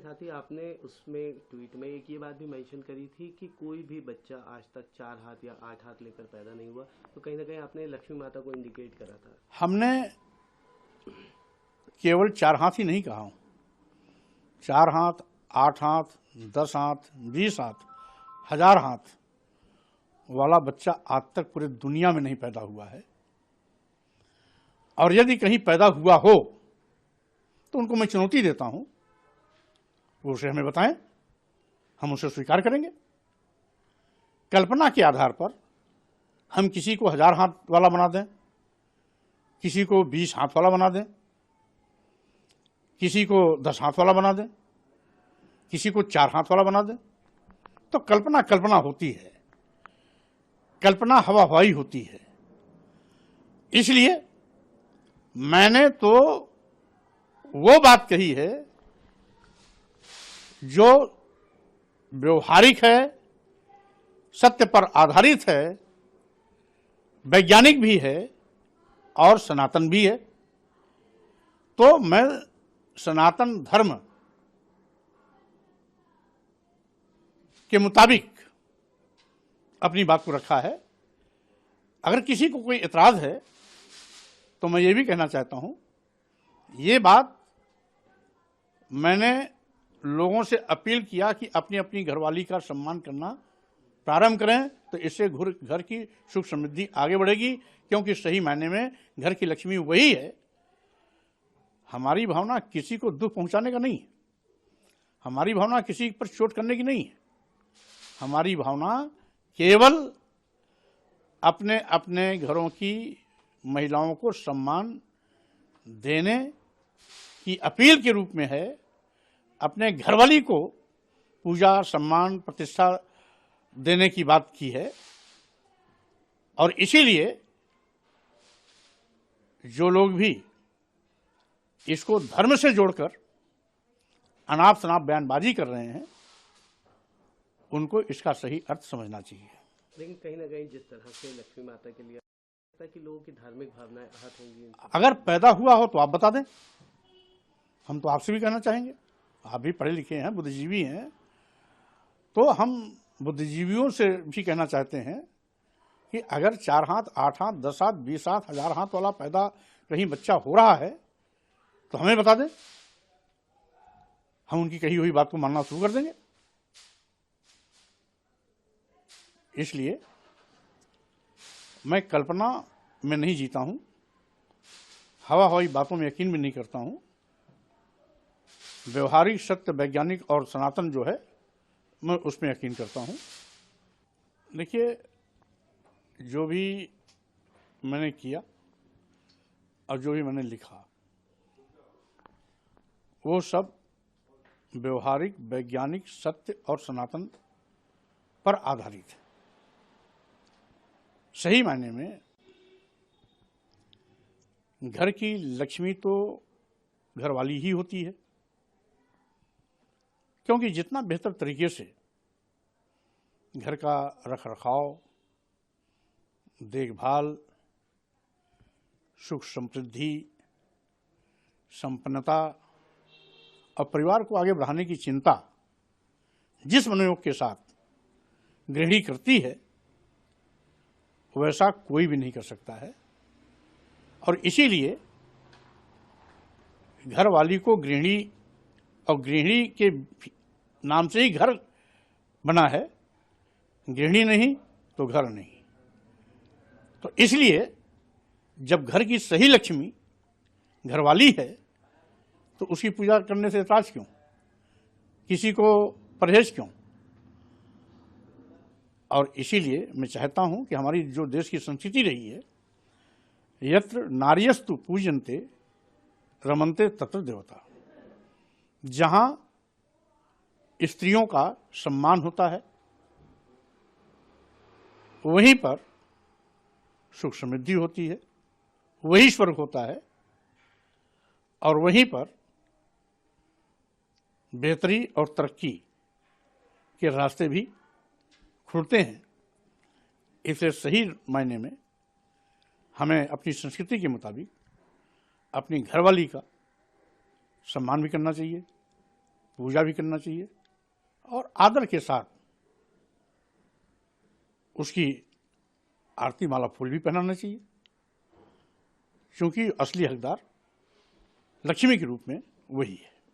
साथ ही आपने उसमें ट्वीट में एक ये बात भी मेंशन करी थी कि कोई भी बच्चा आज तक 4 हाथ या 8 हाथ लेकर पैदा नहीं हुआ, तो कहीं ना कहीं आपने लक्ष्मी माता को इंडिकेट करा था। हमने केवल 4 हाथ ही नहीं कहा हूं, 4 हाथ, 8 हाथ, 10 हाथ, 20 हाथ, 1000 हाथ वाला बच्चा आज तक पूरे दुनिया में नहीं पैदा हुआ है। और यदि कहीं पैदा हुआ हो तो उनको मैं चुनौती देता हूं, वो उसे हमें बताएं, हम उसे स्वीकार करेंगे। कल्पना के आधार पर हम किसी को 1000 हाथ वाला बना दें, किसी को 20 हाथ वाला बना दें, किसी को 10 हाथ वाला बना दें, किसी को 4 हाथ वाला बना दें, तो कल्पना कल्पना होती है, कल्पना हवा हवाई होती है। इसलिए मैंने तो वो बात कही है जो व्यवहारिक है, सत्य पर आधारित है, वैज्ञानिक भी है और सनातन भी है। तो मैं सनातन धर्म के मुताबिक अपनी बात को रखा है। अगर किसी को कोई एतराज है तो मैं ये भी कहना चाहता हूं, ये बात मैंने लोगों से अपील किया कि अपनी अपनी घरवाली का सम्मान करना प्रारंभ करें, तो इससे घर की सुख समृद्धि आगे बढ़ेगी। क्योंकि सही मायने में घर की लक्ष्मी वही है। हमारी भावना किसी को दुख पहुंचाने का नहीं है, हमारी भावना किसी पर चोट करने की नहीं है, हमारी भावना केवल अपने अपने घरों की महिलाओं को सम्मान देने की अपील के रूप में है। अपने घरवाली को पूजा, सम्मान, प्रतिष्ठा देने की बात की है। और इसीलिए जो लोग भी इसको धर्म से जोड़कर अनाप शनाप बयानबाजी कर रहे हैं, उनको इसका सही अर्थ समझना चाहिए। लेकिन कहीं ना कहीं जिस तरह से लक्ष्मी माता के लिए कि लोगों की धार्मिक भावनाएं आहत होंगी, अगर पैदा हुआ हो तो आप बता दें, हम तो आपसे भी कहना चाहेंगे। आप भी पढ़े लिखे हैं, बुद्धिजीवी हैं, तो हम बुद्धिजीवियों से भी कहना चाहते हैं कि अगर 4 हाथ, 8 हाथ, 10 हाथ, 20 हाथ, 1000 हाथ वाला पैदा कहीं बच्चा हो रहा है तो हमें बता दें, हम उनकी कही हुई बात को मानना शुरू कर देंगे। इसलिए मैं कल्पना में नहीं जीता हूं, हवा हवाई बातों में यकीन भी नहीं करता हूं। व्यवहारिक, सत्य, वैज्ञानिक और सनातन जो है, मैं उसमें यकीन करता हूं। देखिए, जो भी मैंने किया और जो भी मैंने लिखा, वो सब व्यवहारिक, वैज्ञानिक, सत्य और सनातन पर आधारित है। सही मायने में घर की लक्ष्मी तो घरवाली ही होती है। क्योंकि जितना बेहतर तरीके से घर का रखरखाव, देखभाल, सुख समृद्धि, संपन्नता और परिवार को आगे बढ़ाने की चिंता जिस मनोयोग के साथ गृहिणी करती है, वैसा कोई भी नहीं कर सकता है। और इसीलिए घरवाली को गृहिणी, और गृहिणी के नाम से ही घर बना है, गृहिणी नहीं तो घर नहीं। तो इसलिए जब घर की सही लक्ष्मी घरवाली है तो उसकी पूजा करने से एतराज क्यों, किसी को परहेज क्यों। और इसीलिए मैं चाहता हूं कि हमारी जो देश की संस्कृति रही है, यत्र नार्यस्तु पूजन्ते रमन्ते तत्र देवता, जहां स्त्रियों का सम्मान होता है, वहीं पर सुख समृद्धि होती है, वही स्वर्ग होता है, और वहीं पर बेहतरी और तरक्की के रास्ते भी खुलते हैं। इसलिए सही मायने में हमें अपनी संस्कृति के मुताबिक अपनी घरवाली का सम्मान भी करना चाहिए, पूजा भी करना चाहिए और आदर के साथ उसकी आरती माला फूल भी पहनाना चाहिए, क्योंकि असली हकदार लक्ष्मी के रूप में वही है।